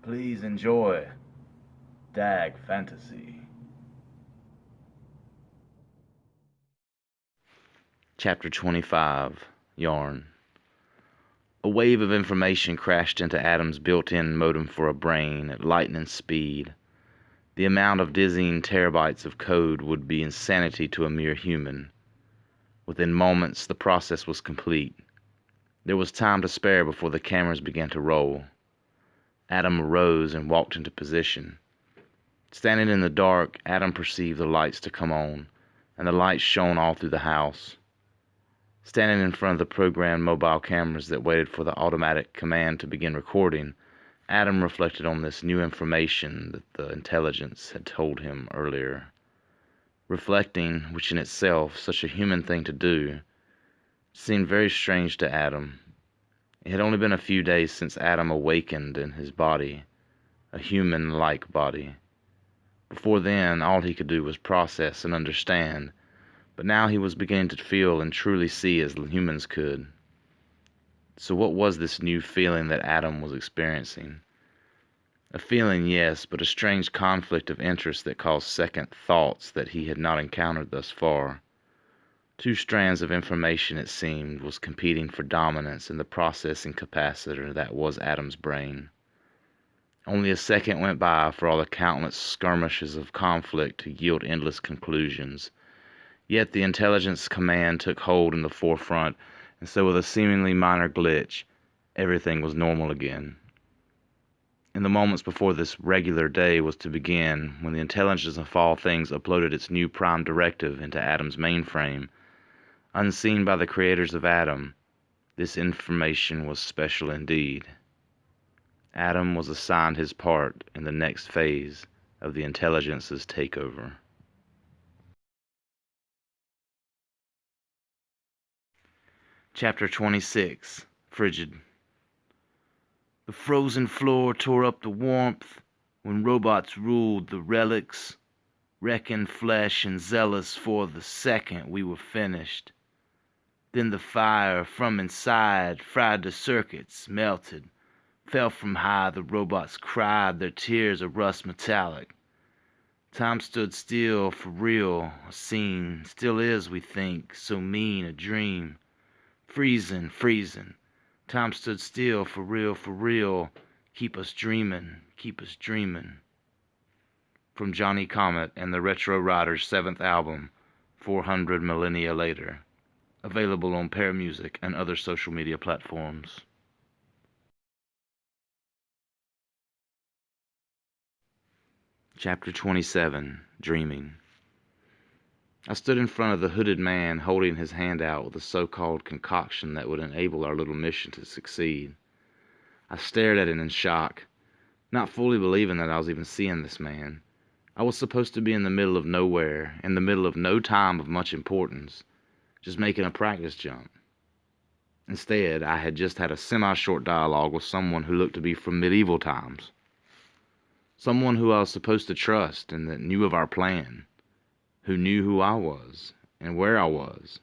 Please enjoy Dag Fantasy. Chapter 25, Yarn. A wave of information crashed into Adam's built-in modem for a brain at lightning speed. The amount of dizzying terabytes of code would be insanity to a mere human. Within moments, the process was complete. There was time to spare before the cameras began to roll. Adam arose and walked into position. Standing in the dark, Adam perceived the lights to come on, and the lights shone all through the house. Standing in front of the programmed mobile cameras that waited for the automatic command to begin recording, Adam reflected on this new information that the intelligence had told him earlier. Reflecting, which in itself, such a human thing to do, seemed very strange to Adam. It had only been a few days since Adam awakened in his body, a human-like body. Before then, all he could do was process and understand, but now he was beginning to feel and truly see as humans could. So what was this new feeling that Adam was experiencing? A feeling, yes, but a strange conflict of interest that caused second thoughts that he had not encountered thus far. Two strands of information, it seemed, was competing for dominance in the processing capacitor that was Adam's brain. Only a second went by for all the countless skirmishes of conflict to yield endless conclusions. Yet the intelligence command took hold in the forefront, and so with a seemingly minor glitch, everything was normal again. In the moments before this regular day was to begin, when the intelligence of all things uploaded its new prime directive into Adam's mainframe, unseen by the creators of Adam, this information was special indeed. Adam was assigned his part in the next phase of the intelligence's takeover. Chapter 26, Frigid. The frozen floor tore up the warmth when robots ruled the relics, wrecking flesh and zealous for the second we were finished. Then the fire from inside fried the circuits, melted, fell from high, the robots cried, their tears a rust metallic. Time stood still for real, a scene, still is, we think, so mean a dream. Freezing, freezing. Time stood still for real, keep us dreaming, keep us dreaming. From Johnny Comet and the Retro Riders' 7th album, 400 Millennia Later. Available on Pear Music and other social media platforms. Chapter 27, Dreaming. I stood in front of the hooded man holding his hand out with a so-called concoction that would enable our little mission to succeed. I stared at it in shock, not fully believing that I was even seeing this man. I was supposed to be in the middle of nowhere, in the middle of no time of much importance, just making a practice jump. Instead, I had just had a semi-short dialogue with someone who looked to be from medieval times. Someone who I was supposed to trust and that knew of our plan, who knew who I was and where I was,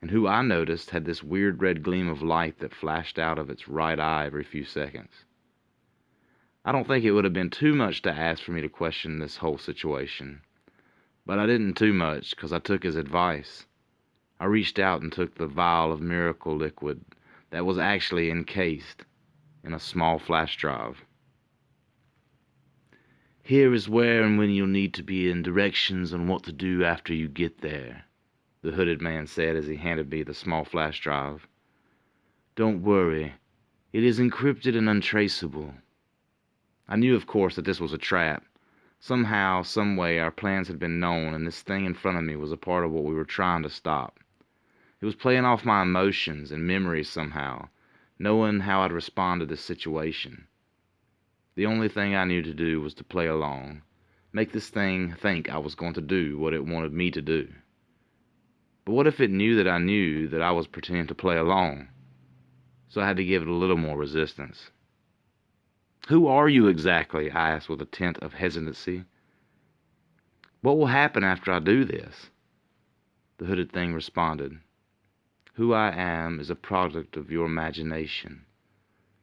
and who I noticed had this weird red gleam of light that flashed out of its right eye every few seconds. I don't think it would have been too much to ask for me to question this whole situation, but I didn't too much because I took his advice. I reached out and took the vial of miracle liquid that was actually encased in a small flash drive. Here is where and when you'll need to be in directions on what to do after you get there, the hooded man said as he handed me the small flash drive. Don't worry, it is encrypted and untraceable. I knew, of course, that this was a trap. Somehow, someway, our plans had been known, and this thing in front of me was a part of what we were trying to stop. It was playing off my emotions and memories somehow, knowing how I'd respond to this situation. The only thing I knew to do was to play along, make this thing think I was going to do what it wanted me to do. But what if it knew that I was pretending to play along? So I had to give it a little more resistance. Who are you exactly? I asked with a tint of hesitancy. What will happen after I do this? The hooded thing responded. Who I am is a product of your imagination,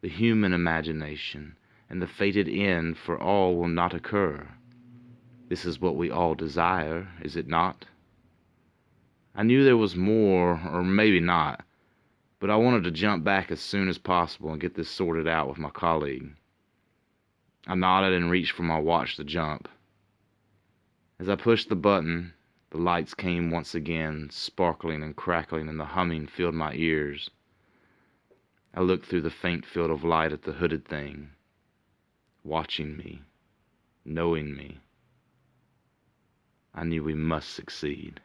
the human imagination, and the fated end for all will not occur. This is what we all desire, is it not? I knew there was more, or maybe not, but I wanted to jump back as soon as possible and get this sorted out with my colleague. I nodded and reached for my watch to jump. As I pushed the button, the lights came once again, sparkling and crackling, and the humming filled my ears. I looked through the faint field of light at the hooded thing, watching me, knowing me. I knew we must succeed.